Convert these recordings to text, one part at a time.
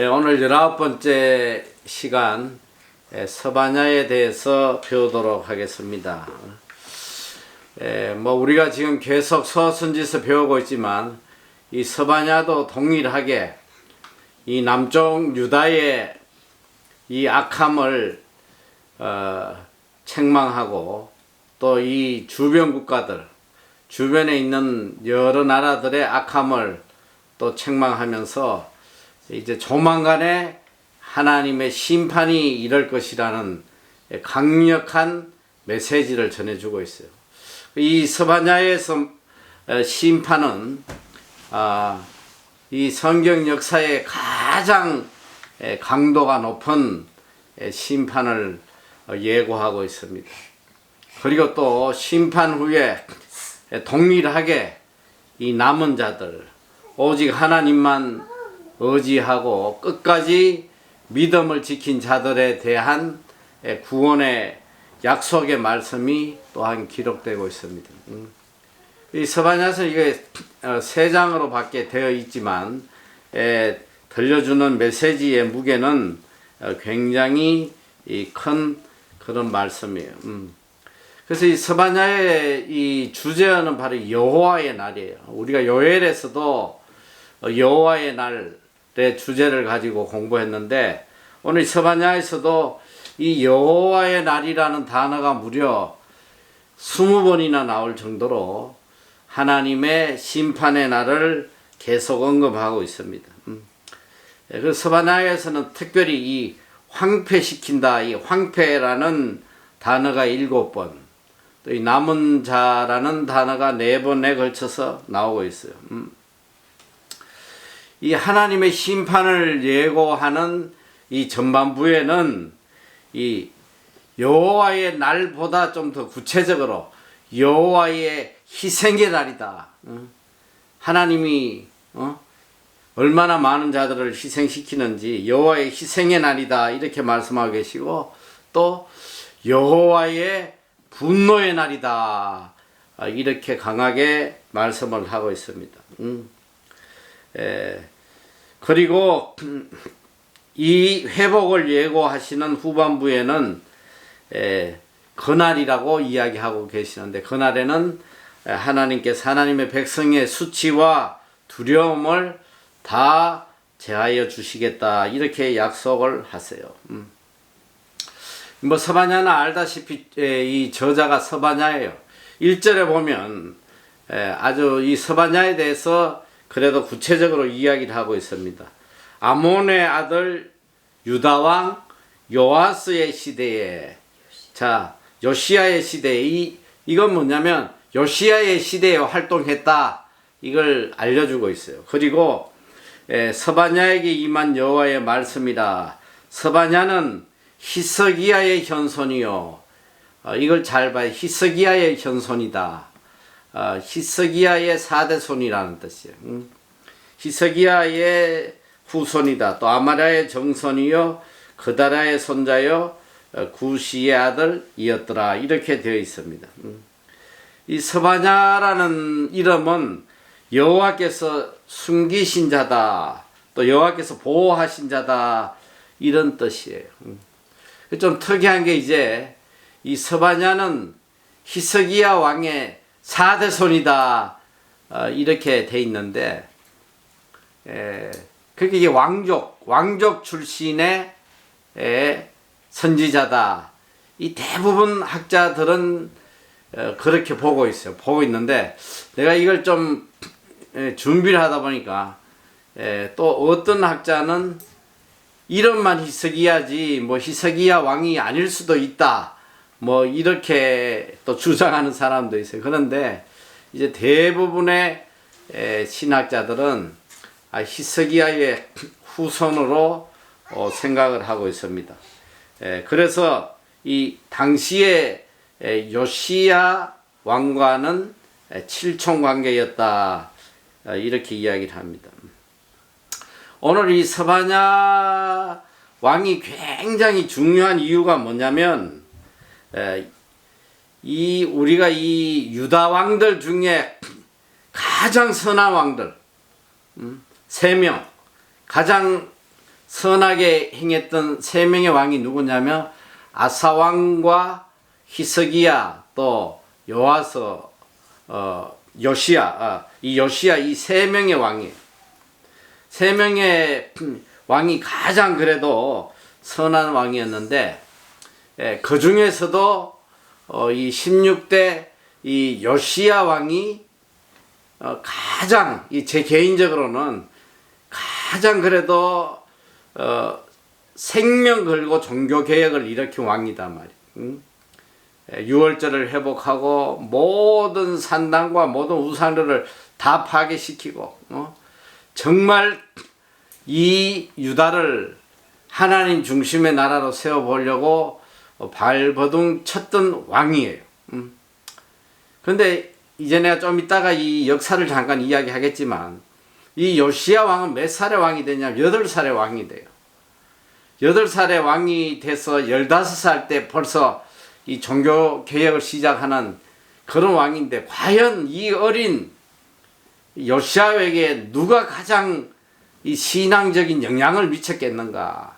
오늘 19번째 시간 서바냐에 대해서 배우도록 하겠습니다. 우리가 지금 계속 서선지서 배우고 있지만 이 서바냐도 동일하게 이 남쪽 유다의 이 악함을 책망하고 또 이 주변 국가들, 주변에 있는 여러 나라들의 악함을 또 책망하면서 이제 조만간에 하나님의 심판이 이럴 것이라는 강력한 메시지를 전해주고 있어요. 이 서바냐에서 심판은 이 성경 역사의 가장 강도가 높은 심판을 예고하고 있습니다. 그리고 또 심판 후에 동일하게 이 남은 자들, 오직 하나님만 의지하고 끝까지 믿음을 지킨 자들에 대한 구원의 약속의 말씀이 또한 기록되고 있습니다. 이 서바냐서 이게 3장으로 밖에 되어 있지만 들려주는 메시지의 무게는 굉장히 큰 그런 말씀이에요. 그래서 이 서바냐의 이 주제어는 바로 여호와의 날이에요. 우리가 요엘에서도 여호와의 날의 주제를 가지고 공부했는데 오늘 서바냐에서도 이 여호와의 날이라는 단어가 무려 20번이나 나올 정도로 하나님의 심판의 날을 계속 언급하고 있습니다. 그 서바냐에서는 특별히 이 황폐시킨다, 이 황폐라는 단어가 7번, 또 이 남은 자라는 단어가 4번에 걸쳐서 나오고 있어요. 이 하나님의 심판을 예고하는 이 전반부에는 이 여호와의 날보다 좀 더 구체적으로 여호와의 희생의 날이다. 하나님이 얼마나 많은 자들을 희생시키는지 여호와의 희생의 날이다 이렇게 말씀하고 계시고, 또 여호와의 분노의 날이다 이렇게 강하게 말씀을 하고 있습니다. 그리고 이 회복을 예고하시는 후반부에는 그날이라고 이야기하고 계시는데, 그날에는 하나님께서 하나님의 백성의 수치와 두려움을 다 제하여 주시겠다 이렇게 약속을 하세요. 서바냐는 알다시피 이 저자가 서바냐예요. 1절에 보면 아주 이 서바냐에 대해서 그래도 구체적으로 이야기를 하고 있습니다. 아몬의 아들 유다왕 요아스의 시대에, 자 요시야의 시대에, 이건 뭐냐면 요시야의 시대에 활동했다 이걸 알려주고 있어요. 그리고 서바냐에게 임한 여호와의 말씀이라. 서바냐는 히스기야의 현손이요. 이걸 잘 봐요. 히스기야의 현손이다. 히스기야의 4대손이라는 뜻이에요. 히스기야의 후손이다. 또 아마랴의 정손이요, 그다라의 손자요, 구시의 아들이었더라 이렇게 되어 있습니다. 이 서바냐라는 이름은 여호와께서 숨기신 자다, 또 여호와께서 보호하신 자다 이런 뜻이에요. 좀 특이한 게 이제 이 서바냐는 히스기야 왕의 4대손이다 이렇게 돼 있는데, 그게 이게 왕족 출신의 선지자다. 이 대부분 학자들은 그렇게 보고 있어요. 보고 있는데 내가 이걸 좀 준비를 하다 보니까 또 어떤 학자는 이름만 히스기야지 히스기야 왕이 아닐 수도 있다 이렇게 또 주장하는 사람도 있어요. 그런데 이제 대부분의 신학자들은 히스기야의 후손으로 생각을 하고 있습니다. 그래서 이 당시에 요시야 왕과는 칠촌 관계였다 이렇게 이야기를 합니다. 오늘 이 서바냐 왕이 굉장히 중요한 이유가 뭐냐면, 우리가 이 유다 왕들 중에 가장 선한 왕들 3명, 가장 선하게 행했던 세 명의 왕이 누구냐면 아사 왕과 히스기야 또 요아서 요시야 이 요시야 이 세 명의 왕이에요. 세 명의 왕이 가장 그래도 선한 왕이었는데 그 중에서도 이 16대 이 요시야 왕이 가장 제 개인적으로는 가장 그래도 생명 걸고 종교 개혁을 일으킨 왕이다 말이야. 유월절을 회복하고 모든 산당과 모든 우상들을 다 파괴시키고 정말 이 유다를 하나님 중심의 나라로 세워보려고 발버둥 쳤던 왕이에요. 그런데 이제 내가 좀 이따가 이 역사를 잠깐 이야기하겠지만 이 요시야 왕은 몇 살의 왕이 되냐면 8살의 왕이 돼요. 8살의 왕이 돼서 15살 때 벌써 이 종교 개혁을 시작하는 그런 왕인데 과연 이 어린 요시야에게 누가 가장 이 신앙적인 영향을 미쳤겠는가?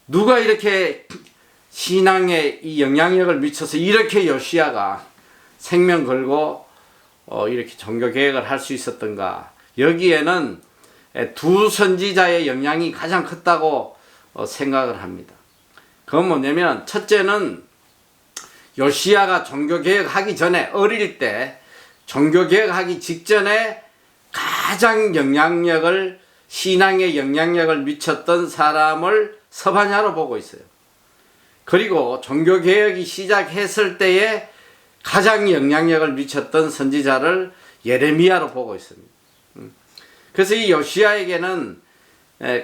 누가 이렇게 신앙에 이 영향력을 미쳐서 이렇게 요시야가 생명 걸고 이렇게 종교 개혁을 할 수 있었던가? 여기에는 두 선지자의 영향이 가장 컸다고 생각을 합니다. 그건 뭐냐면 첫째는 요시야가 종교 개혁하기 전에 어릴 때 종교 개혁하기 직전에 가장 영향력을 신앙에 영향력을 미쳤던 사람을 스바냐로 보고 있어요. 그리고 종교 개혁이 시작했을 때에 가장 영향력을 미쳤던 선지자를 예레미야로 보고 있습니다. 그래서 이 요시야에게는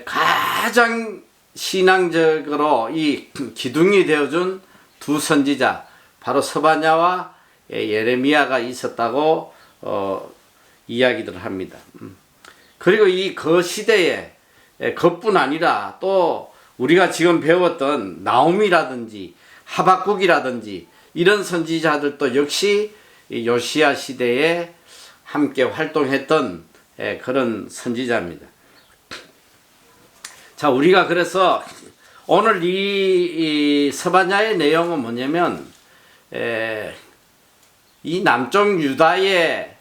가장 신앙적으로 이 기둥이 되어준 두 선지자 바로 스바냐와 예레미야가 있었다고 이야기들을 합니다. 그리고 이 그 시대에 그뿐 아니라 또 우리가 지금 배웠던 나홈이라든지 하박국이라든지 이런 선지자들도 역시 요시야 시대에 함께 활동했던 그런 선지자입니다. 자, 우리가 그래서 오늘 이 스바냐의 내용은 뭐냐면 이 남쪽 유다의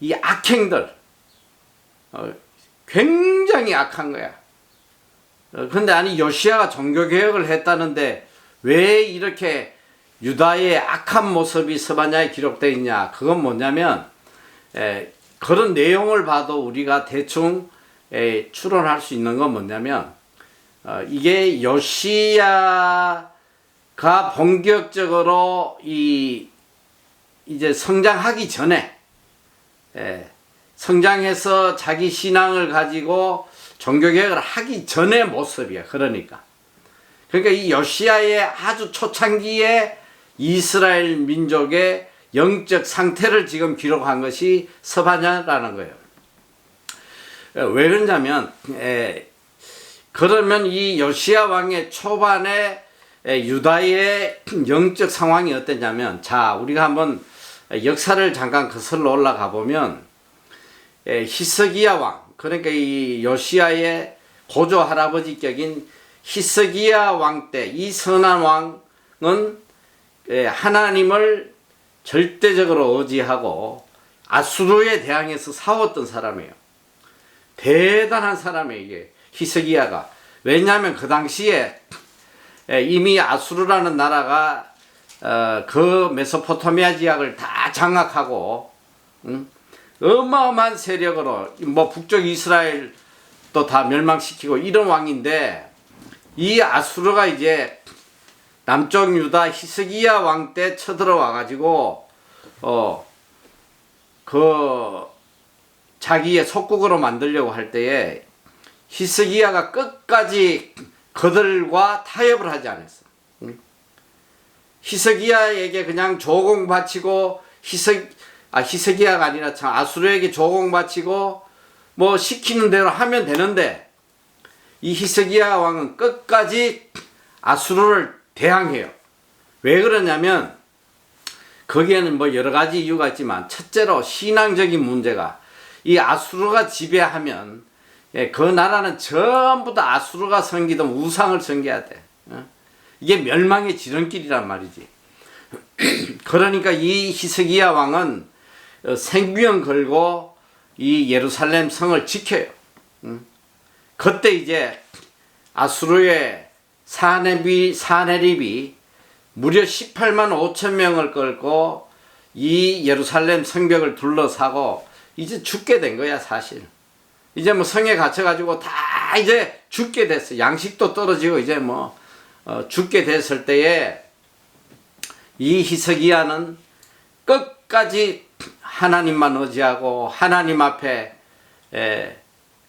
이 악행들 굉장히 악한 거야. 근데 아니 요시야가 종교개혁을 했다는데 왜 이렇게 유다의 악한 모습이 스바냐에 기록되어 있냐? 그건 뭐냐면 그런 내용을 봐도 우리가 대충 추론할 수 있는 건 뭐냐면 이게 요시야가 본격적으로 이제 성장하기 전에 성장해서 자기 신앙을 가지고 종교개혁을 하기 전의 모습이야. 그러니까 이 요시야의 아주 초창기에 이스라엘 민족의 영적 상태를 지금 기록한 것이 스바냐라는 거예요. 왜 그러냐면 그러면 이 요시야 왕의 초반에 유다의 영적 상황이 어땠냐면, 자, 우리가 한번 역사를 잠깐 거슬러 올라가 보면 히스기야 왕, 그러니까 이 요시야의 고조 할아버지 격인 히스기야 왕 때 이 선한 왕은 하나님을 절대적으로 의지하고 아수르에 대항해서 싸웠던 사람이에요. 대단한 사람이에요, 이게 히스기야가. 왜냐하면 그 당시에 이미 아수르라는 나라가 그 메소포타미아 지역을 다 장악하고 어마어마한 세력으로 뭐 북쪽 이스라엘도 다 멸망시키고 이런 왕인데, 이 아수르가 이제 남쪽 유다 히스기야 왕 때 쳐들어와 가지고 그 자기의 속국으로 만들려고 할 때에 히스기야가 끝까지 그들과 타협을 하지 않았어. 히스기야에게 그냥 조공 바치고 히스기야가 아니라 참 아수르에게 조공 바치고 뭐 시키는 대로 하면 되는데, 이 히스기야 왕은 끝까지 아수르를 대항해요. 왜 그러냐면 거기에는 뭐 여러 가지 이유가 있지만, 첫째로 신앙적인 문제가, 이 아수르가 지배하면 그 나라는 전부 다 아수르가 섬기던 우상을 섬겨야 돼. 이게 멸망의 지름길이란 말이지. 그러니까 이 히스기야 왕은 생명 걸고 이 예루살렘 성을 지켜요. 그때 이제 아수르의 사네립이 무려 18만 5천 명을 끌고 이 예루살렘 성벽을 둘러싸고 이제 죽게 된 거야, 사실. 이제 뭐 성에 갇혀가지고 다 이제 죽게 됐어. 양식도 떨어지고 이제 뭐 죽게 됐을 때에 이 히스기야는 끝까지 하나님만 의지하고 하나님 앞에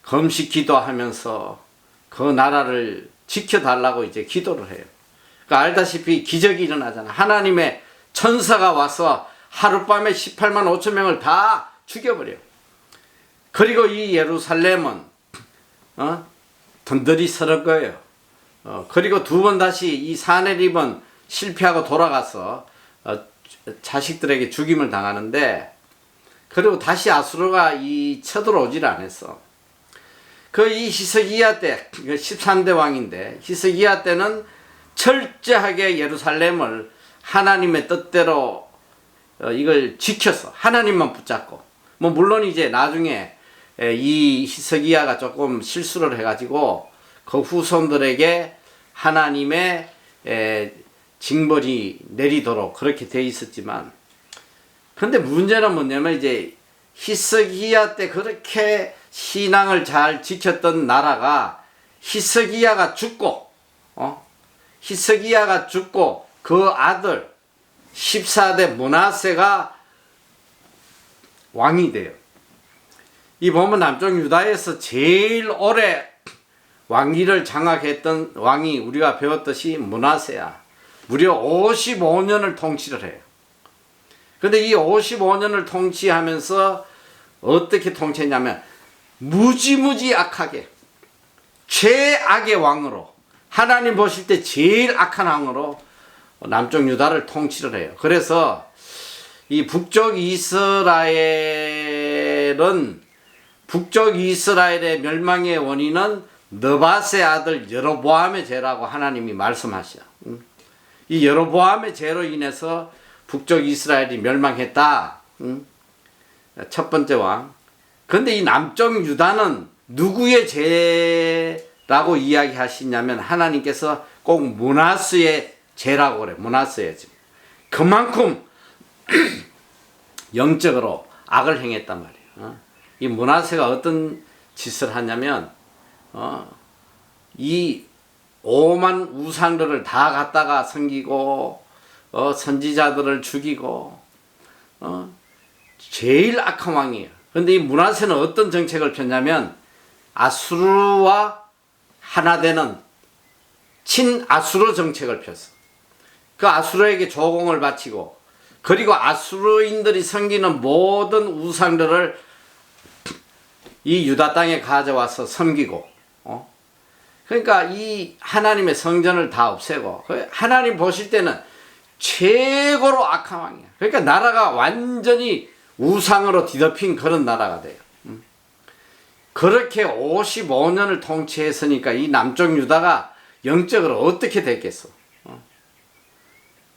금식 기도하면서 그 나라를 지켜달라고 이제 기도를 해요. 그러니까 알다시피 기적이 일어나잖아. 하나님의 천사가 와서 하룻밤에 18만 5천 명을 다 죽여버려요. 그리고 이 예루살렘은 든든히 서는 거예요. 그리고 두 번 다시 이 사네립은 실패하고 돌아가서 자식들에게 죽임을 당하는데, 그리고 다시 아수르가 이 쳐들어오질 않았어. 그 이 히스기야 때 13대 왕인데, 히스기야 때는 철저하게 예루살렘을 하나님의 뜻대로 이걸 지켰어. 하나님만 붙잡고. 뭐 물론 이제 나중에 이 히스기야가 조금 실수를 해가지고 그 후손들에게 하나님의 징벌이 내리도록 그렇게 돼 있었지만, 근데 문제는 뭐냐면 이제 히스기야 때 그렇게 신앙을 잘 지켰던 나라가 히스기야가 죽고 그 아들 14대 므낫세가 왕이 돼요. 이 보면 남쪽 유다에서 제일 오래 왕위를 장악했던 왕이 우리가 배웠듯이 므낫세야. 무려 55년을 통치를 해요. 근데 이 55년을 통치하면서 어떻게 통치했냐면 무지무지 악하게 최악의 왕으로, 하나님 보실 때 제일 악한 왕으로 남쪽 유다를 통치를 해요. 그래서 이 북쪽 이스라엘의 멸망의 원인은 느밧의 아들 여로보암의 죄라고 하나님이 말씀하셔. 이 여로보암의 죄로 인해서 북쪽 이스라엘이 멸망했다. 첫 번째 왕. 근데 이 남쪽 유다는 누구의 죄라고 이야기하시냐면 하나님께서 꼭 므낫세의 죄라고 그래. 므낫세의 죄. 그만큼 영적으로 악을 행했단 말이에요. 이 므낫세가 어떤 짓을 하냐면 이 오만 우상들을 다 갖다가 섬기고 선지자들을 죽이고 제일 악한 왕이에요. 그런데 이 므낫세는 어떤 정책을 폈냐면 아수르와 하나 되는 친아수르 정책을 폈어. 그 아수르에게 조공을 바치고, 그리고 아수르인들이 섬기는 모든 우상들을 이 유다 땅에 가져와서 섬기고, 그러니까 이 하나님의 성전을 다 없애고, 하나님 보실 때는 최고로 악한 왕이야. 그러니까 나라가 완전히 우상으로 뒤덮인 그런 나라가 돼요. 그렇게 55년을 통치했으니까 이 남쪽 유다가 영적으로 어떻게 됐겠어.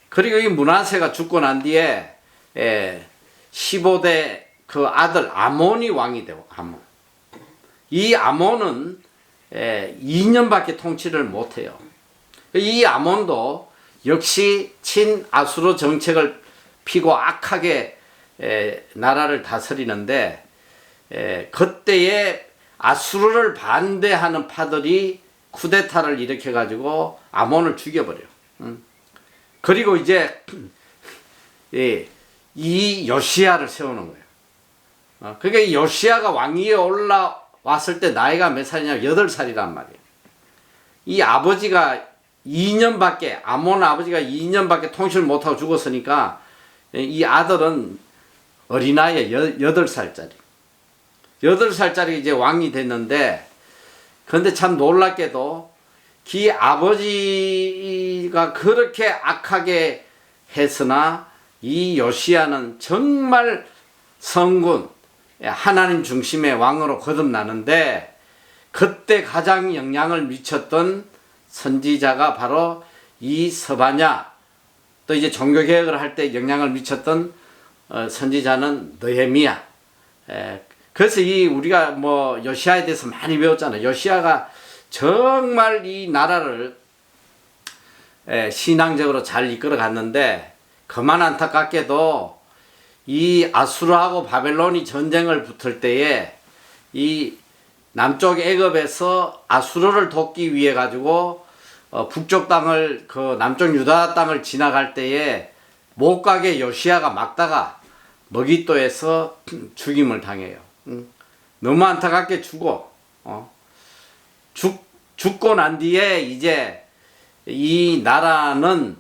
그리고 이 므낫세가 죽고 난 뒤에 15대 그 아들 아몬이 왕이 되고, 아몬. 이 아몬은 2년밖에 통치를 못해요. 이 아몬도 역시 친아수르 정책을 피고 악하게 나라를 다스리는데, 그때에 아수르를 반대하는 파들이 쿠데타를 일으켜가지고 아몬을 죽여버려요. 그리고 이제 이 요시야를 세우는 거예요. 그러니까 이 요시야가 왕위에 올라왔을 때 나이가 몇 살이냐? 8살이란 말이에요. 이 아버지가 2년밖에, 아몬 아버지가 2년밖에 통치를 못하고 죽었으니까 이 아들은 어린아이에 8살짜리. 8살짜리 이제 왕이 됐는데, 그런데 참 놀랍게도 그 아버지가 그렇게 악하게 했으나 이 요시야는 정말 성군, 하나님 중심의 왕으로 거듭나는데, 그때 가장 영향을 미쳤던 선지자가 바로 이 스바냐, 또 이제 종교개혁을 할 때 영향을 미쳤던 선지자는 느헤미야. 그래서 우리가 뭐 요시야에 대해서 많이 배웠잖아요. 요시야가 정말 이 나라를 신앙적으로 잘 이끌어 갔는데, 그만 안타깝게도 이 아수르하고 바벨론이 전쟁을 붙을 때에 이 남쪽 애굽에서 아수르를 돕기 위해 가지고 북쪽 땅을, 그 남쪽 유다 땅을 지나갈 때에 못 가게 요시야가 막다가 머깃도에서 죽임을 당해요. 너무 안타깝게 죽어. 죽고 난 뒤에 이제 이 나라는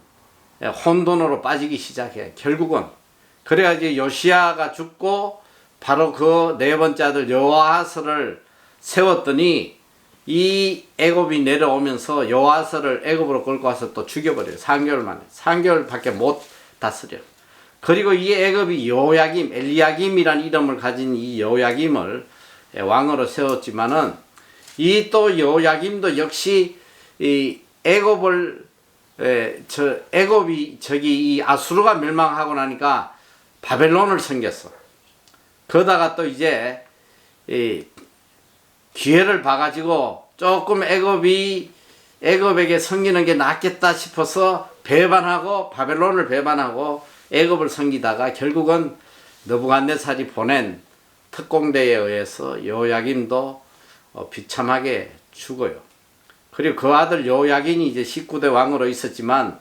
혼돈으로 빠지기 시작해. 결국은 그래가지고 요시야가 죽고 바로 그 네 번째 아들 여호아스를 세웠더니 이 애굽이 내려오면서 여호아스를 애굽으로 끌고 와서 또 죽여버려요. 3개월 만에. 3개월밖에 못 다스려. 그리고 이 애굽이 여호야김, 엘리야김이란 이름을 가진 이 여호야김을 왕으로 세웠지만은, 이 또 여호야김도 역시 이 애굽을 애굽이 이 아수르가 멸망하고 나니까 바벨론을 섬겼어. 그러다가 또 이제 기회를 봐가지고 조금 애굽에게 섬기는 게 낫겠다 싶어서 바벨론을 배반하고 애굽을 섬기다가 결국은 느부갓네살이 보낸 특공대에 의해서 여호야김도 비참하게 죽어요. 그리고 그 아들 여호야긴이 이제 19대 왕으로 있었지만,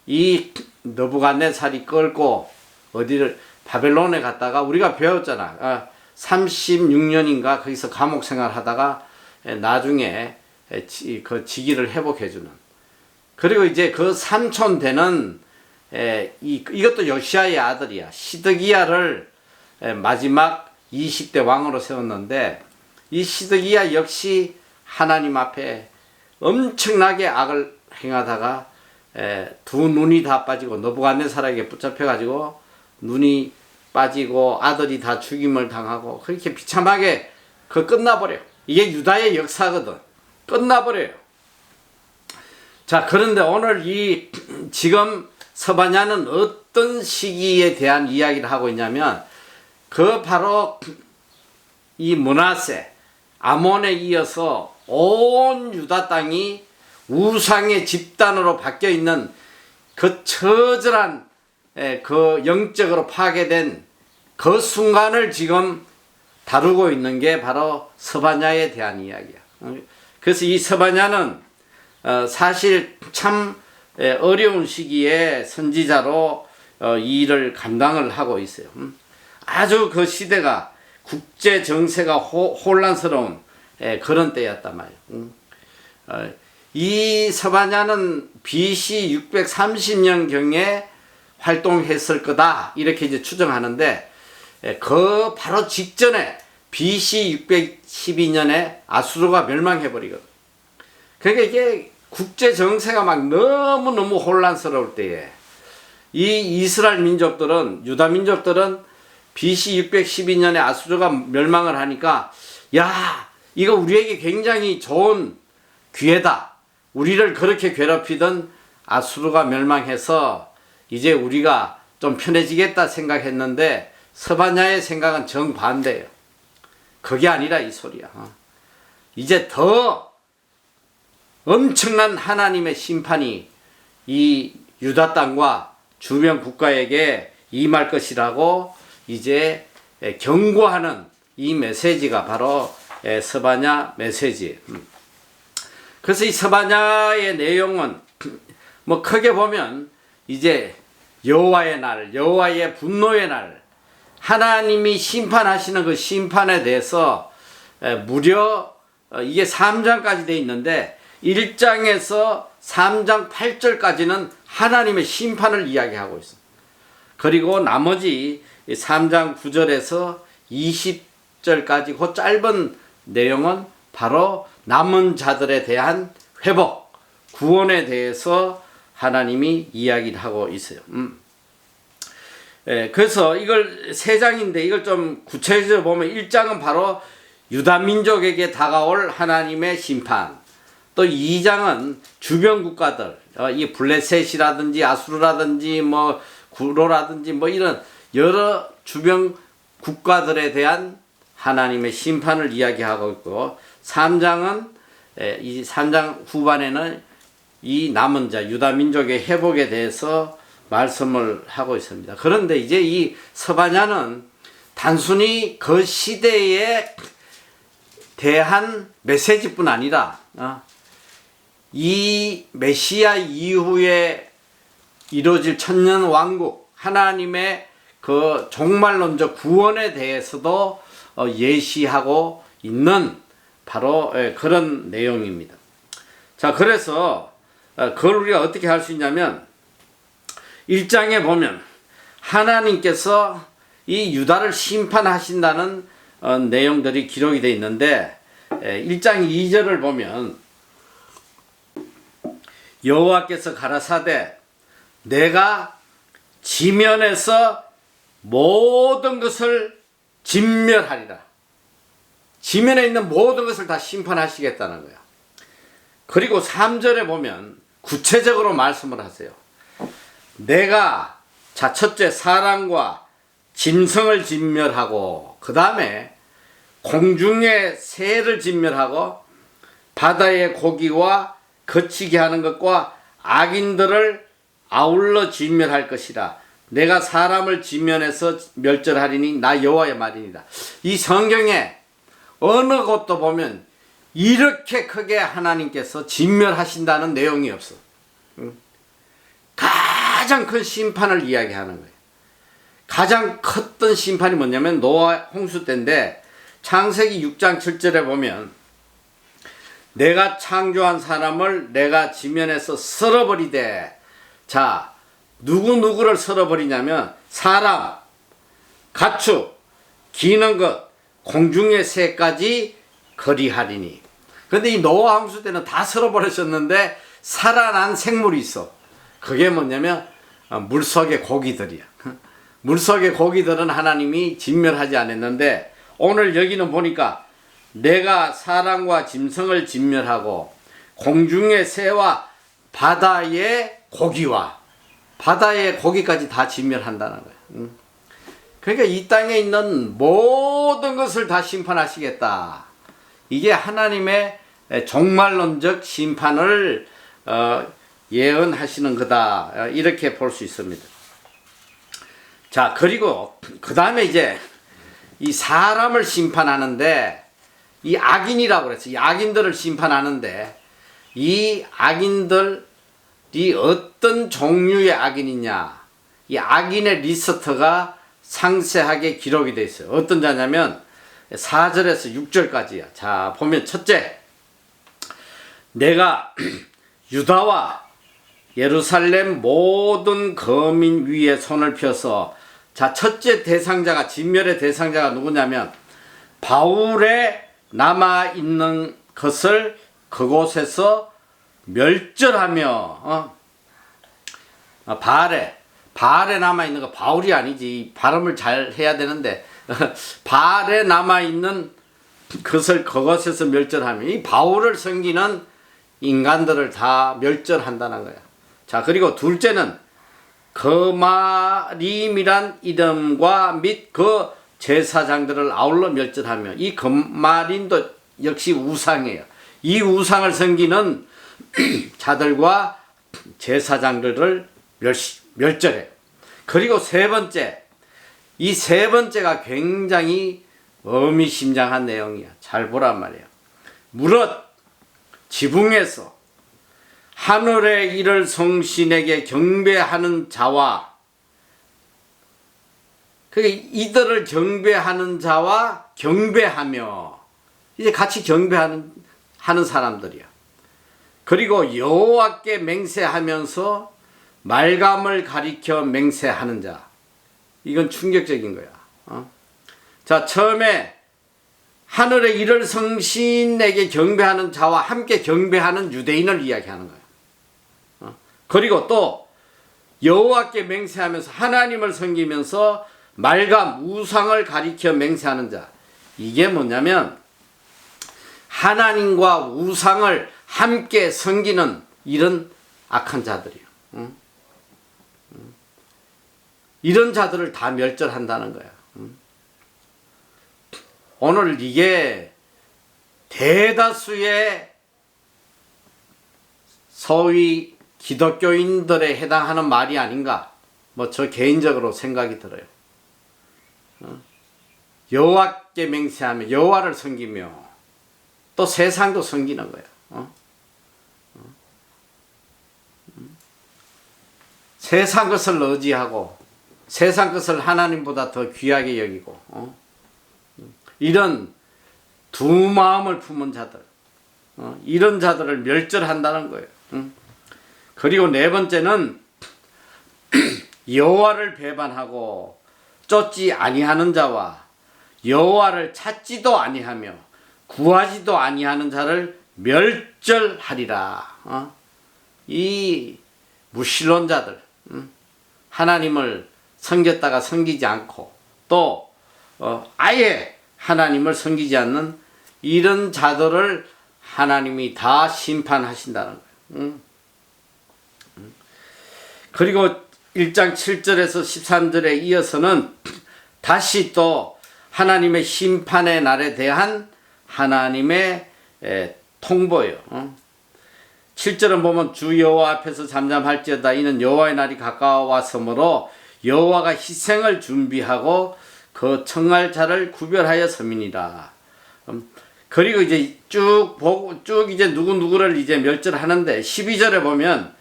이 느부갓네살이 끌고 어디를 바벨론에 갔다가 우리가 배웠잖아. 36년인가 거기서 감옥 생활하다가 나중에 그 직위를 회복해주는. 그리고 이제 그 삼촌 되는 이것도 요시야의 아들이야. 시드기야를 마지막 20대 왕으로 세웠는데, 이 시드기야 역시 하나님 앞에 엄청나게 악을 행하다가 두 눈이 다 빠지고 느부갓네살에게 붙잡혀가지고 눈이 빠지고 아들이 다 죽임을 당하고 그렇게 비참하게 끝나버려. 이게 유다의 역사거든. 끝나버려요. 자, 그런데 오늘 지금 스바냐는 어떤 시기에 대한 이야기를 하고 있냐면, 그 바로 이 므낫세, 아몬에 이어서 온 유다 땅이 우상의 집단으로 바뀌어 있는 그 처절한 그 영적으로 파괴된 그 순간을 지금 다루고 있는 게 바로 스바냐에 대한 이야기야. 그래서 이 스바냐는 사실 참 어려운 시기에 선지자로 이 일을 감당을 하고 있어요. 아주 그 시대가 국제 정세가 혼란스러운 그런 때였단 말이에요. 이 스바냐는 BC 630년경에 활동했을 거다, 이렇게 이제 추정하는데, 그 바로 직전에 BC 612년에 아수르가 멸망해버리거든. 그러니까 이게 국제 정세가 막 너무너무 혼란스러울 때에 이 이스라엘 민족들은, 유다 민족들은 BC 612년에 아수르가 멸망을 하니까, 야, 이거 우리에게 굉장히 좋은 기회다. 우리를 그렇게 괴롭히던 아수르가 멸망해서 이제 우리가 좀 편해지겠다 생각했는데, 스바냐의 생각은 정반대예요. 그게 아니라 이 소리야. 이제 더 엄청난 하나님의 심판이 이 유다 땅과 주변 국가에게 임할 것이라고 이제 경고하는 이 메시지가 바로 스바냐 메시지예요. 그래서 이 스바냐의 내용은 뭐 크게 보면 이제 여호와의 날, 여호와의 분노의 날, 하나님이 심판하시는 그 심판에 대해서 무려 이게 3장까지 돼 있는데, 1장에서 3장 8절까지는 하나님의 심판을 이야기하고 있어. 그리고 나머지 3장 9절에서 20절까지 그 짧은 내용은 바로 남은 자들에 대한 회복, 구원에 대해서 하나님이 이야기를 하고 있어요. 그래서 이걸 3장인데 이걸 좀 구체적으로 보면, 1장은 바로 유다 민족에게 다가올 하나님의 심판. 또 2장은 주변 국가들, 이 블레셋이라든지 아수르라든지 뭐 구로라든지 뭐 이런 여러 주변 국가들에 대한 하나님의 심판을 이야기하고 있고, 3장은 이 3장 후반에는 이 남은 자 유다 민족의 회복에 대해서 말씀을 하고 있습니다. 그런데 이제 이 스바냐는 단순히 그 시대에 대한 메시지뿐 아니라 이 메시아 이후에 이루어질 천년 왕국, 하나님의 그 종말론적 구원에 대해서도 예시하고 있는 바로 그런 내용입니다. 자, 그래서 그걸 우리가 어떻게 할 수 있냐면 1장에 보면 하나님께서 이 유다를 심판하신다는 내용들이 기록이 되어 있는데, 1장 2절을 보면 여호와께서 가라사대 내가 지면에서 모든 것을 진멸하리라. 지면에 있는 모든 것을 다 심판하시겠다는 거야. 그리고 3절에 보면 구체적으로 말씀을 하세요. 내가 첫째 사람과 짐승을 진멸하고, 그 다음에 공중의 새를 진멸하고, 바다의 고기와 거치게 하는 것과 악인들을 아울러 진멸할 것이라. 내가 사람을 지면에서 멸절하리니 나 여호와의 말이니라. 이 성경에 어느 곳도 보면 이렇게 크게 하나님께서 진멸하신다는 내용이 없어. 가장 큰 심판을 이야기하는 거예요. 가장 컸던 심판이 뭐냐면 노아 홍수 때인데, 창세기 6장 7절에 보면 내가 창조한 사람을 내가 지면에서 썰어버리되. 자, 누구를 썰어버리냐면 사람, 가축, 기는 것, 공중의 새까지 거리하리니. 근데 이 노아 홍수 때는 다 썰어버리셨는데 살아난 생물이 있어. 그게 뭐냐면 물속의 고기들이야. 물속의 고기들은 하나님이 진멸하지 않았는데, 오늘 여기는 보니까 내가 사람과 짐승을 진멸하고 공중의 새와 바다의 고기와 바다의 고기까지 다 진멸한다는 거예요. 그러니까 이 땅에 있는 모든 것을 다 심판하시겠다. 이게 하나님의 종말론적 심판을 예언하시는 거다. 이렇게 볼 수 있습니다. 자, 그리고 그 다음에 이제 이 사람을 심판하는데, 이 악인이라고 그랬어요. 이 악인들을 심판하는데, 이 악인들이 어떤 종류의 악인이냐, 이 악인의 리스트가 상세하게 기록이 되어 있어요. 어떤 자냐면 4절에서 6절까지야. 자, 보면 첫째, 내가 유다와 예루살렘 모든 거민 위에 손을 펴서. 자, 첫째 대상자가, 진멸의 대상자가 누구냐면 바울의 남아있는 것을 그곳에서 멸절하며, 바알에 남아있는 거, 바울이 아니지, 발음을 잘 해야 되는데 바알에 남아있는 것을 그곳에서 멸절하며, 이 바울을 섬기는 인간들을 다 멸절한다는 거야. 자, 그리고 둘째는 거마림이란 이름과 및 그 제사장들을 아울러 멸절하며. 이 거마림도 역시 우상이에요. 이 우상을 섬기는 자들과 제사장들을 멸절해. 그리고 세 번째, 이 세 번째가 굉장히 의미심장한 내용이야. 잘 보란 말이야. 무릇 지붕에서 하늘의 이를 성신에게 경배하는 자와, 이들을 경배하는 자와 경배하며, 이제 같이 경배하는 사람들이야. 그리고 여호와께 맹세하면서 말감을 가리켜 맹세하는 자. 이건 충격적인 거야. 자, 처음에 하늘의 이를 성신에게 경배하는 자와 함께 경배하는 유대인을 이야기하는 거야. 그리고 또 여호와께 맹세하면서 하나님을 섬기면서 말감, 우상을 가리켜 맹세하는 자. 이게 뭐냐면 하나님과 우상을 함께 섬기는 이런 악한 자들이요. 응? 이런 자들을 다 멸절한다는 거야. 응? 오늘 이게 대다수의 소위 기독교인들에 해당하는 말이 아닌가, 뭐 저 개인적으로 생각이 들어요. 여호와께 맹세하며 여호와를 섬기며 또 세상도 섬기는 거야. 세상 것을 의지하고 세상 것을 하나님보다 더 귀하게 여기고 이런 두 마음을 품은 자들, 이런 자들을 멸절한다는 거예요. 그리고 네 번째는 여호와를 배반하고 쫓지 아니하는 자와 여호와를 찾지도 아니하며 구하지도 아니하는 자를 멸절하리라. 이 무신론자들, 하나님을 섬겼다가 섬기지 않고 또 아예 하나님을 섬기지 않는 이런 자들을 하나님이 다 심판하신다는 거예요. 그리고 1장 7절에서 13절에 이어서는 다시 또 하나님의 심판의 날에 대한 하나님의 통보예요. 7절은 보면 주 여호와 앞에서 잠잠할지어다 이는 여호와의 날이 가까워왔으므로 여호와가 희생을 준비하고 그 청할 자를 구별하여 섬이니라. 그리고 이제 쭉 보고 쭉 이제 누구를 이제 멸절하는데 12절에 보면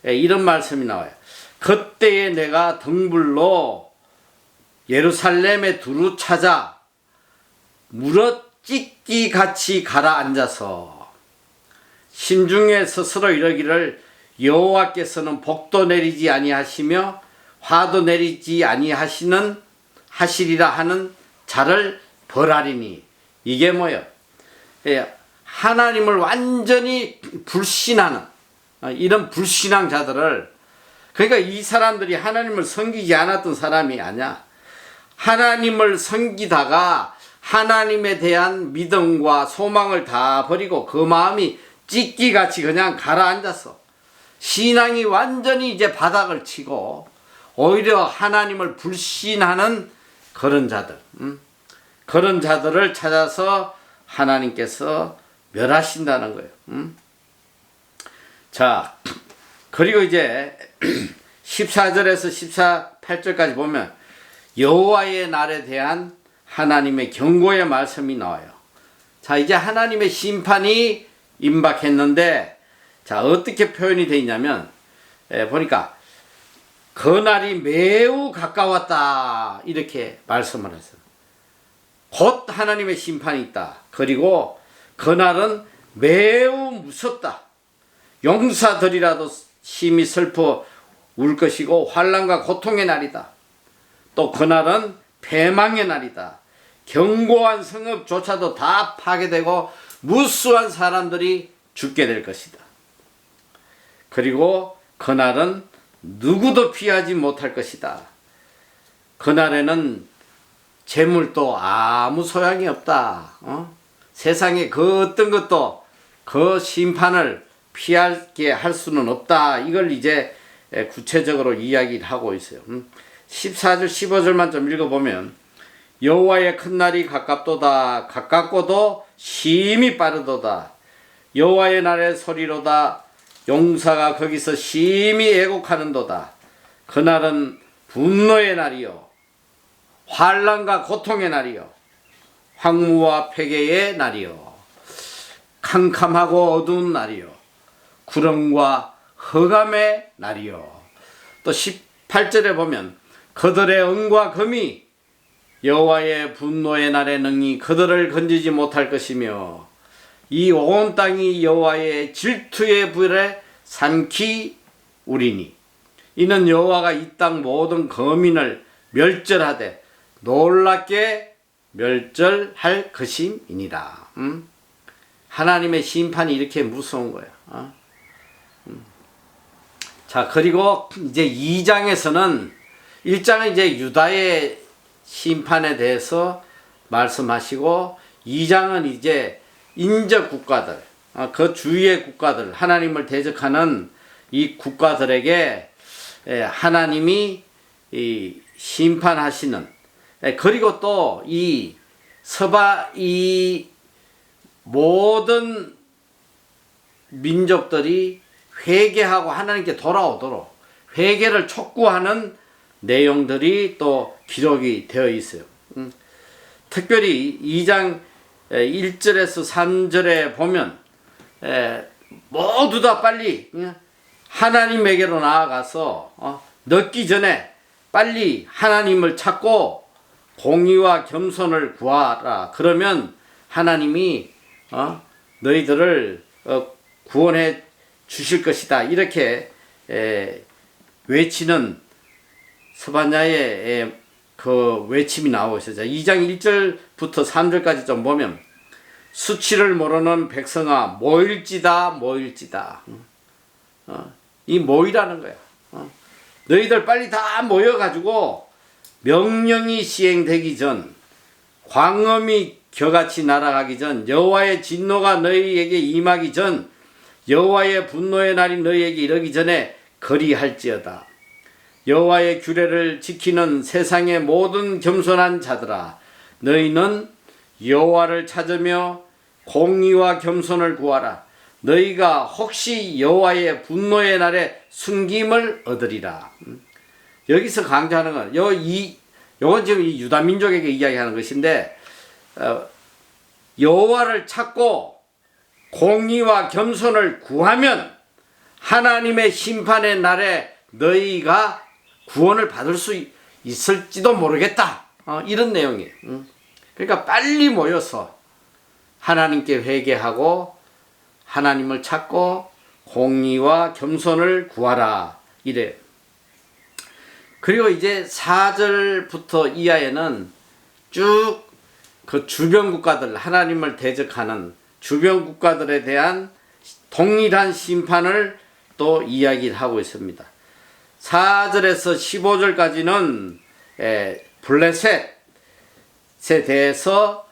이런 말씀이 나와요. 그때에 내가 등불로 예루살렘에 두루 찾아 물어찢기 같이 가라앉아서 심중에 스스로 이러기를 여호와께서는 복도 내리지 아니하시며 화도 내리지 하시리라 하는 자를 벌하리니. 이게 뭐예요? 하나님을 완전히 불신하는 이런 불신앙 자들을, 그러니까 이 사람들이 하나님을 섬기지 않았던 사람이 아니야. 하나님을 섬기다가 하나님에 대한 믿음과 소망을 다 버리고 그 마음이 찢기같이 그냥 가라앉았어. 신앙이 완전히 이제 바닥을 치고 오히려 하나님을 불신하는 그런 자들, 그런 자들을 찾아서 하나님께서 멸하신다는 거예요. 자, 그리고 이제 14절에서 18절까지 보면 여호와의 날에 대한 하나님의 경고의 말씀이 나와요. 자, 이제 하나님의 심판이 임박했는데, 자, 어떻게 표현이 되어 있냐면, 보니까 그 날이 매우 가까웠다 이렇게 말씀을 했어요. 곧 하나님의 심판이 있다. 그리고 그 날은 매우 무섭다. 용사들이라도 심히 슬퍼 울 것이고 환난과 고통의 날이다. 또 그날은 패망의 날이다. 견고한 성읍조차도 다 파괴되고 무수한 사람들이 죽게 될 것이다. 그리고 그날은 누구도 피하지 못할 것이다. 그날에는 재물도 아무 소용이 없다. 세상에 그 어떤 것도 그 심판을 피하게 할 수는 없다. 이걸 이제 구체적으로 이야기를 하고 있어요. 14절 15절만 좀 읽어보면 여호와의 큰 날이 가깝도다. 가깝고도 심히 빠르도다. 여호와의 날의 소리로다. 용사가 거기서 심히 애곡하는도다. 그날은 분노의 날이요 환난과 고통의 날이요 황무와 폐괴의 날이요 캄캄하고 어두운 날이요 구름과 흑암의 날이요. 또 18절에 보면 그들의 은과 금이 여호와의 분노의 날에 능히 그들을 건지지 못할 것이며 이 온 땅이 여호와의 질투의 불에 삼키 우리니 이는 여호와가 이 땅 모든 거민을 멸절하되 놀랍게 멸절할 것임이니라. 하나님의 심판이 이렇게 무서운 거야. 자, 그리고 이제 2장에서는 1장은 이제 유다의 심판에 대해서 말씀하시고 2장은 이제 인접 국가들, 그 주위의 국가들, 하나님을 대적하는 이 국가들에게 하나님이 심판하시는, 그리고 또 이 모든 민족들이 회개하고 하나님께 돌아오도록 회개를 촉구하는 내용들이 또 기록이 되어 있어요. 특별히 2장 1절에서 3절에 보면 모두 다 빨리 하나님에게로 나아가서 늦기 전에 빨리 하나님을 찾고 공의와 겸손을 구하라. 그러면 하나님이 너희들을 구원해 주실 것이다. 이렇게 외치는 스바냐의 그 외침이 나오고 있어요. 2장 1절부터 3절까지 좀 보면 수치를 모르는 백성아 모일지다 모일지다. 이 모이라는 거야. 너희들 빨리 다 모여가지고 명령이 시행되기 전, 광음이 겨같이 날아가기 전, 여호와의 진노가 너희에게 임하기 전, 여호와의 분노의 날이 너희에게 이르기 전에 거리할지어다. 여호와의 규례를 지키는 세상의 모든 겸손한 자들아, 너희는 여호와를 찾으며 공의와 겸손을 구하라. 너희가 혹시 여호와의 분노의 날에 숨김을 얻으리라. 여기서 강조하는 건 요건 지금 이 유다 민족에게 이야기하는 것인데, 여호와를 찾고 공의와 겸손을 구하면 하나님의 심판의 날에 너희가 구원을 받을 수 있을지도 모르겠다. 이런 내용이에요. 그러니까 빨리 모여서 하나님께 회개하고 하나님을 찾고 공의와 겸손을 구하라. 이래요. 그리고 이제 4절부터 이하에는 쭉 그 주변 국가들, 하나님을 대적하는 주변 국가들에 대한 동일한 심판을 또 이야기를 하고 있습니다. 4절에서 15절까지는 블레셋에 대해서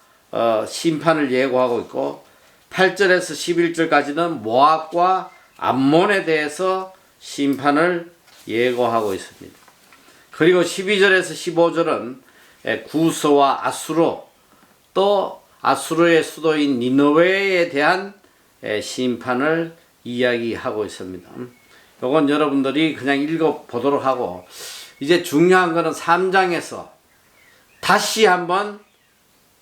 심판을 예고하고 있고, 8절에서 11절까지는 모압과 암몬에 대해서 심판을 예고하고 있습니다. 그리고 12절에서 15절은 구스와 아수르, 또 아수르의 수도인 니느웨에 대한 심판을 이야기하고 있습니다. 이건 여러분들이 그냥 읽어보도록 하고, 이제 중요한 것은 3장에서 다시 한번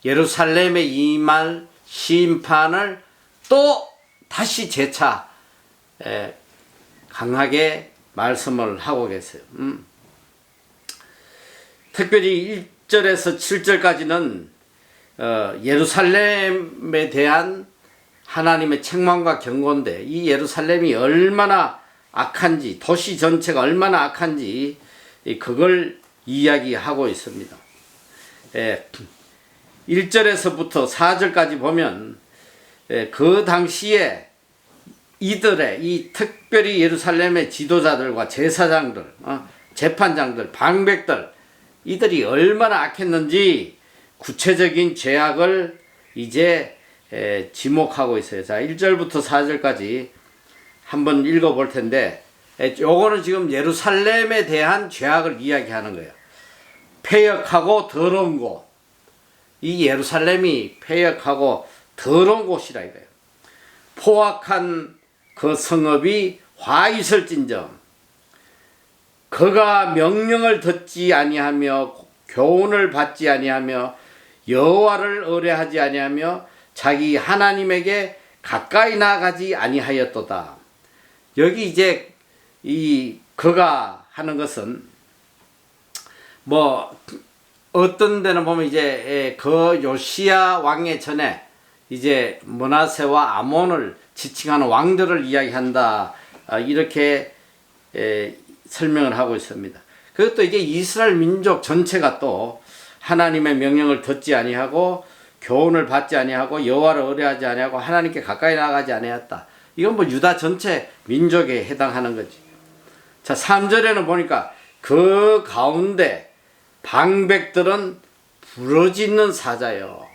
예루살렘에 임할 심판을 또 다시 재차 강하게 말씀을 하고 계세요. 특별히 1절에서 7절까지는 예루살렘에 대한 하나님의 책망과 경고인데, 이 예루살렘이 얼마나 악한지, 도시 전체가 얼마나 악한지 그걸 이야기하고 있습니다. 1절에서부터 4절까지 보면 그 당시에 이들의 특별히 예루살렘의 지도자들과 제사장들, 재판장들, 방백들, 이들이 얼마나 악했는지 구체적인 죄악을 이제 지목하고 있어요. 자, 1절부터 4절까지 한번 읽어볼 텐데, 요거는 지금 예루살렘에 대한 죄악을 이야기하는 거예요. 패역하고 더러운 곳. 이 예루살렘이 패역하고 더러운 곳이라 이거예요. 포악한 그 성읍이 화 있을진정, 그가 명령을 듣지 아니하며 교훈을 받지 아니하며 여호와를 의뢰하지 아니하며 자기 하나님에게 가까이 나가지 아니하였도다. 여기 이제 이 그가 하는 것은 뭐 어떤 데는 보면 이제 그 요시야 왕의 전에 이제 므낫세와 아몬을 지칭하는 왕들을 이야기한다, 이렇게 설명을 하고 있습니다. 그것도 이제 이스라엘 민족 전체가 또 하나님의 명령을 듣지 아니하고 교훈을 받지 아니하고 여호와를 의뢰하지 아니하고 하나님께 가까이 나가지 아니했다. 이건 뭐 유다 전체 민족에 해당하는 거지. 자, 3절에는 보니까 그 가운데 방백들은 부러지는 사자요.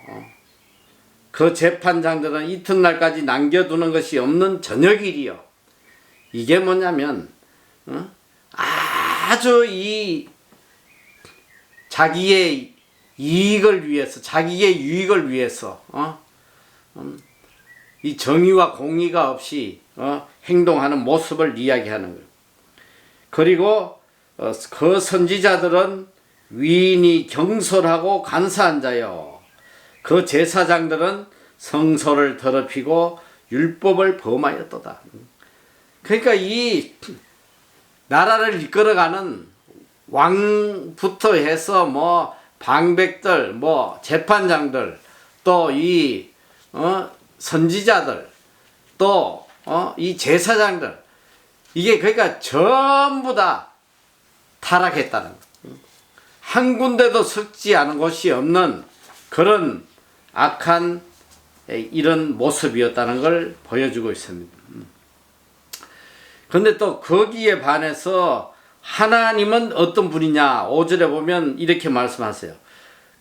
그 재판장들은 이튿날까지 남겨두는 것이 없는 저녁일이요. 이게 뭐냐면 아주 이 자기의 이익을 위해서, 자기의 유익을 위해서 이 정의와 공의가 없이 행동하는 모습을 이야기하는 거예요. 그리고 그 선지자들은 위인이 경솔하고 간사한 자요. 그 제사장들은 성소를 더럽히고 율법을 범하였도다. 그러니까 이 나라를 이끌어가는 왕부터 해서 뭐 방백들, 뭐 재판장들, 또 이 선지자들, 또 이 제사장들, 이게 그러니까 전부 다 타락했다는 거예요. 한 군데도 섞지 않은 곳이 없는 그런 악한 이런 모습이었다는 걸 보여주고 있습니다. 그런데 또 거기에 반해서 하나님은 어떤 분이냐? 5절에 보면 이렇게 말씀하세요.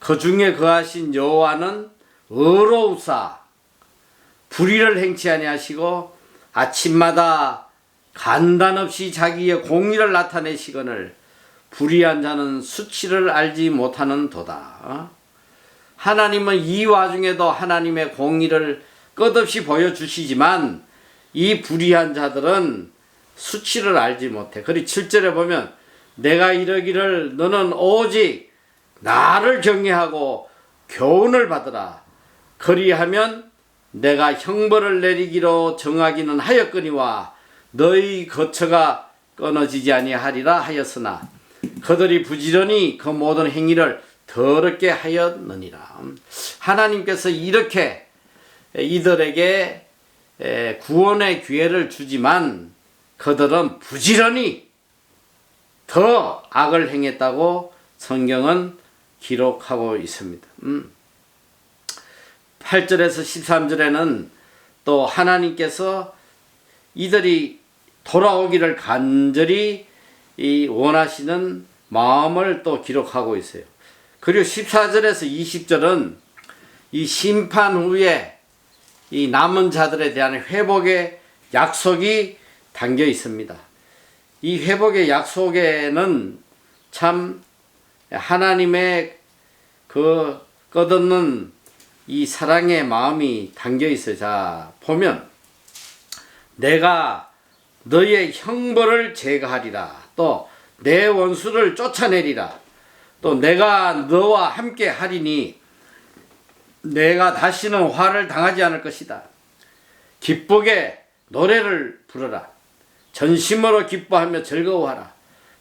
그 중에 거하신 여호와는 의로우사 불의를 행치 아니하시고 아침마다 간단 없이 자기의 공의를 나타내시거늘 불의한 자는 수치를 알지 못하는 도다. 하나님은 이 와중에도 하나님의 공의를 끝없이 보여주시지만 이 불의한 자들은 수치를 알지 못해. 그리고 7절에 보면 내가 이러기를 너는 오직 나를 경외하고 교훈을 받으라. 그리하면 내가 형벌을 내리기로 정하기는 하였거니와 너희 거처가 끊어지지 아니하리라 하였으나 그들이 부지런히 그 모든 행위를 더럽게 하였느니라. 하나님께서 이렇게 이들에게 구원의 기회를 주지만 그들은 부지런히 더 악을 행했다고 성경은 기록하고 있습니다. 8절에서 13절에는 또 하나님께서 이들이 돌아오기를 간절히 원하시는 마음을 또 기록하고 있어요. 그리고 14절에서 20절은 이 심판 후에 이 남은 자들에 대한 회복의 약속이 담겨 있습니다. 이 회복의 약속에는 참 하나님의 그 끝없는 이 사랑의 마음이 담겨 있어요. 자, 보면 내가 너의 형벌을 제거하리라. 또 내 원수를 쫓아내리라. 또 내가 너와 함께 하리니 내가 다시는 화를 당하지 않을 것이다. 기쁘게 노래를 부르라. 전심으로 기뻐하며 즐거워하라.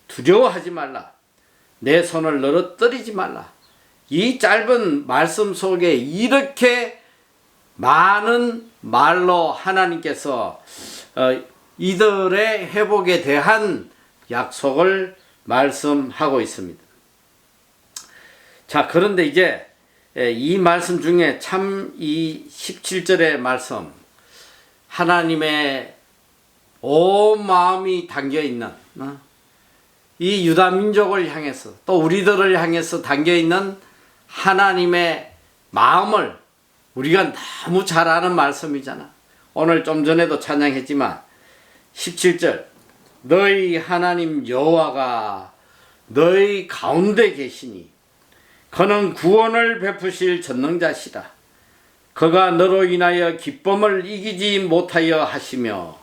두려워하지 말라. 내 손을 늘어뜨리지 말라. 이 짧은 말씀 속에 이렇게 많은 말로 하나님께서 이들의 회복에 대한 약속을 말씀하고 있습니다. 자, 그런데 이제 이 말씀 중에 참 이 17절의 말씀, 하나님의 온 마음이 담겨 있는 이 유다 민족을 향해서 또 우리들을 향해서 담겨 있는 하나님의 마음을 우리가 너무 잘 아는 말씀이잖아. 오늘 좀 전에도 찬양했지만 17절 너희 하나님 여호와가 너희 가운데 계시니 그는 구원을 베푸실 전능자시다. 그가 너로 인하여 기쁨을 이기지 못하여 하시며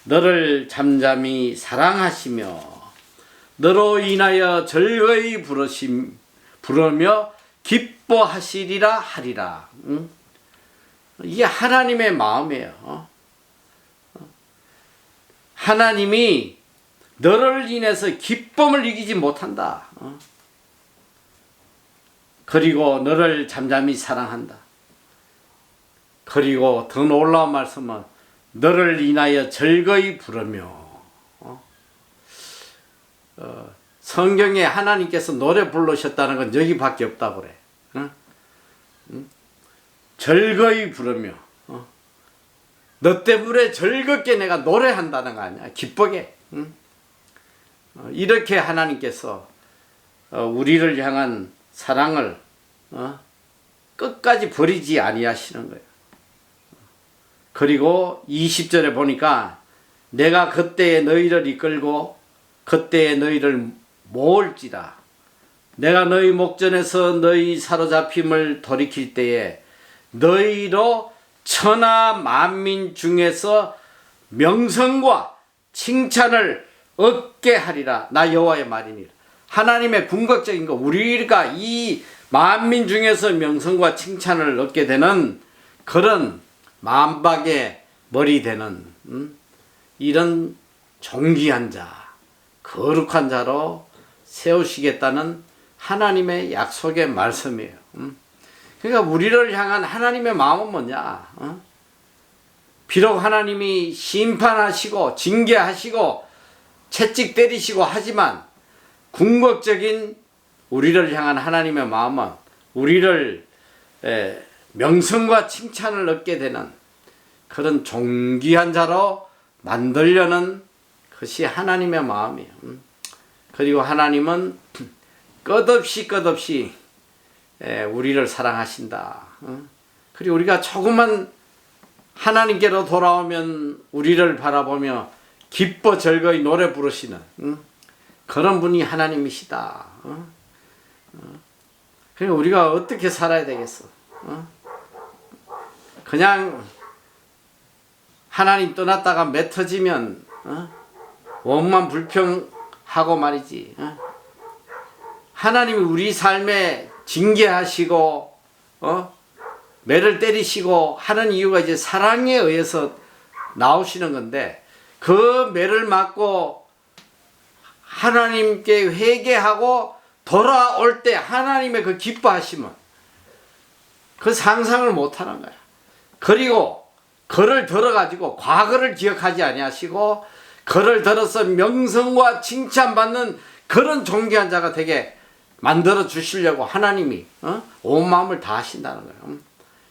너를 잠잠히 사랑하시며 너로 인하여 즐거이 부르며 기뻐하시리라 하리라. 이게 하나님의 마음이에요. 하나님이 너를 인해서 기쁨을 이기지 못한다. 그리고 너를 잠잠히 사랑한다. 그리고 더 놀라운 말씀은 너를 인하여 즐거이 부르며 성경에 하나님께서 노래 부르셨다는 건 여기밖에 없다고 그래. 즐거이 부르며 너 때문에 즐겁게 내가 노래한다는 거 아니야. 기쁘게. 이렇게 하나님께서 우리를 향한 사랑을 끝까지 버리지 아니하시는 거예요. 그리고 20절에 보니까 내가 그때에 너희를 이끌고 그때에 너희를 모을지라. 내가 너희 목전에서 너희 사로잡힘을 돌이킬 때에 너희로 천하 만민 중에서 명성과 칭찬을 얻게 하리라. 나 여호와의 말이니라. 하나님의 궁극적인 거, 우리가 이 만민 중에서 명성과 칭찬을 얻게 되는 그런 만박의 머리 되는 이런 존귀한 자, 거룩한 자로 세우시겠다는 하나님의 약속의 말씀이에요. 그러니까 우리를 향한 하나님의 마음은 뭐냐? 비록 하나님이 심판하시고 징계하시고 채찍 때리시고 하지만 궁극적인 우리를 향한 하나님의 마음은 우리를 명성과 칭찬을 얻게 되는 그런 존귀한 자로 만들려는 것이 하나님의 마음이에요. 그리고 하나님은 끝없이 우리를 사랑하신다. 그리고 우리가 조금만 하나님께로 돌아오면 우리를 바라보며 기뻐 즐거이 노래 부르시는 그런 분이 하나님이시다. 그러니까 우리가 어떻게 살아야 되겠어? 그냥 하나님 떠났다가 맺어지면 원만 불평하고 말이지. 하나님이 우리 삶에 징계하시고 매를 때리시고 하는 이유가 이제 사랑에 의해서 나오시는 건데, 그 매를 맞고 하나님께 회개하고 돌아올 때 하나님의 그 기뻐하심은 그 상상을 못하는 거야. 그리고 그를 들어가지고 과거를 기억하지 아니하시고 그를 들어서 명성과 칭찬받는 그런 존귀한 자가 되게 만들어 주시려고 하나님이 온 마음을 다 하신다는 거예요.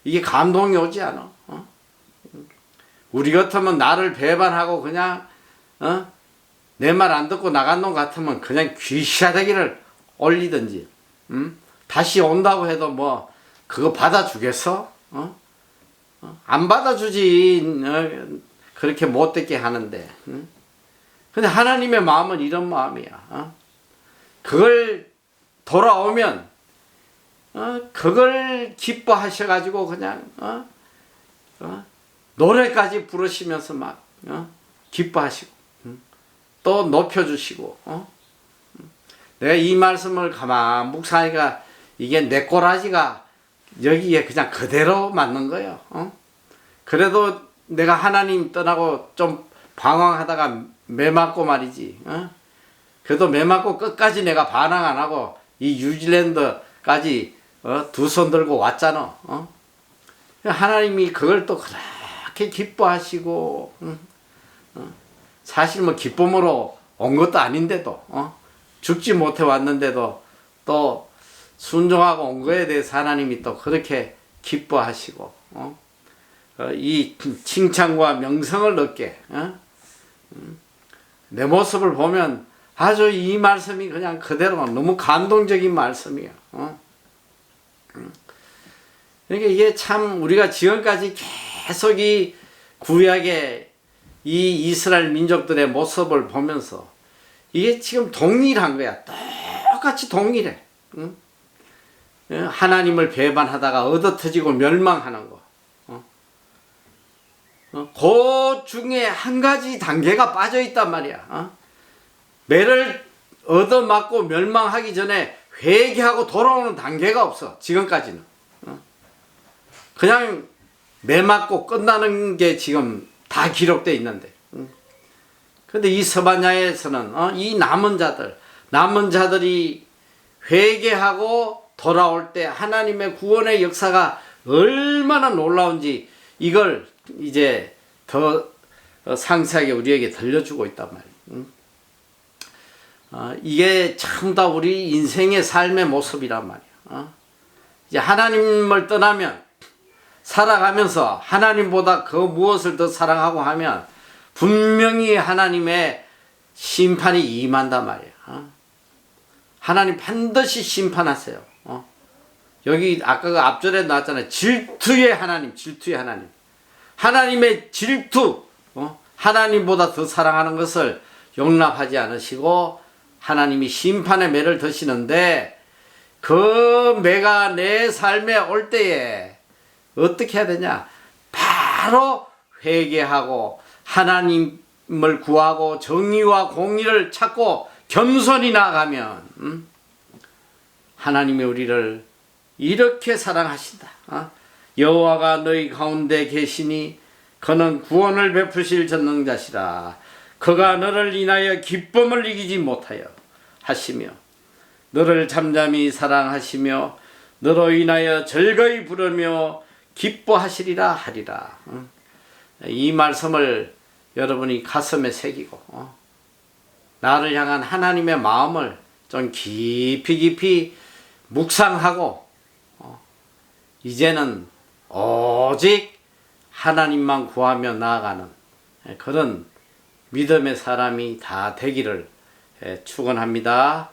이게 감동이 오지 않아? 우리 같으면 나를 배반하고 그냥 내 말 안 듣고 나간 놈 같으면 그냥 귀시라대기를 올리든지 다시 온다고 해도 뭐 그거 받아주겠어? 안 받아주지. 그렇게 못되게 하는데. 근데 하나님의 마음은 이런 마음이야. 그걸 돌아오면 그걸 기뻐하셔가지고 그냥 노래까지 부르시면서 막 기뻐하시고 또 높여주시고. 내가 이 말씀을 가만 묵상하니까 이게 내 꼬라지가 여기에 그냥 그대로 맞는 거예요. 그래도 내가 하나님 떠나고 좀 방황하다가 매 맞고 말이지. 그래도 매 맞고 끝까지 내가 반항 안 하고 이 뉴질랜드까지 두 손 들고 왔잖아. 하나님이 그걸 또 그렇게 기뻐하시고, 사실 뭐 기쁨으로 온 것도 아닌데도, 죽지 못해 왔는데도 또 순종하고 온 거에 대해서 하나님이 또 그렇게 기뻐하시고, 이 칭찬과 명성을 얻게, 내 모습을 보면 아주 이 말씀이 그냥 그대로 너무 감동적인 말씀이에요. 그러니까 이게 참 우리가 지금까지 계속 이 구약의 이 이스라엘 민족들의 모습을 보면서 이게 지금 동일한 거야. 똑같이 동일해. 하나님을 배반하다가 얻어터지고 멸망하는 거. 그 중에 한 가지 단계가 빠져 있단 말이야. 매를 얻어맞고 멸망하기 전에 회개하고 돌아오는 단계가 없어. 지금까지는. 그냥 매 맞고 끝나는 게 지금 다 기록되어 있는데. 근데 이 서바냐에서는 이 남은 자들이 회개하고 돌아올 때 하나님의 구원의 역사가 얼마나 놀라운지 이걸 이제 더 상세하게 우리에게 들려주고 있단 말이에요. 이게 참 다 우리 인생의 삶의 모습이란 말이에요. 이제 하나님을 떠나면 살아가면서 하나님보다 그 무엇을 더 사랑하고 하면 분명히 하나님의 심판이 임한단 말이에요. 하나님 반드시 심판하세요. 여기 아까 그 앞절에 나왔잖아요. 질투의 하나님, 질투의 하나님. 하나님의 질투, 하나님보다 더 사랑하는 것을 용납하지 않으시고 하나님이 심판의 매를 드시는데 그 매가 내 삶에 올 때에 어떻게 해야 되냐? 바로 회개하고 하나님을 구하고 정의와 공의를 찾고 겸손히 나아가면 하나님이 우리를 이렇게 사랑하신다. 여호와가 너희 가운데 계시니 그는 구원을 베푸실 전능자시라. 그가 너를 인하여 기쁨을 이기지 못하여 하시며 너를 잠잠히 사랑하시며 너로 인하여 즐거이 부르며 기뻐하시리라 하리라. 이 말씀을 여러분이 가슴에 새기고 나를 향한 하나님의 마음을 좀 깊이 묵상하고 이제는 오직 하나님만 구하며 나아가는 그런 믿음의 사람이 다 되기를 축원합니다.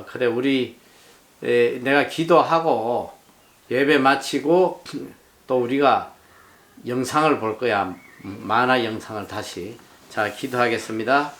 그래 우리 내가 기도하고 예배 마치고 또 우리가 영상을 볼 거야. 만화 영상을 다시. 자, 기도하겠습니다.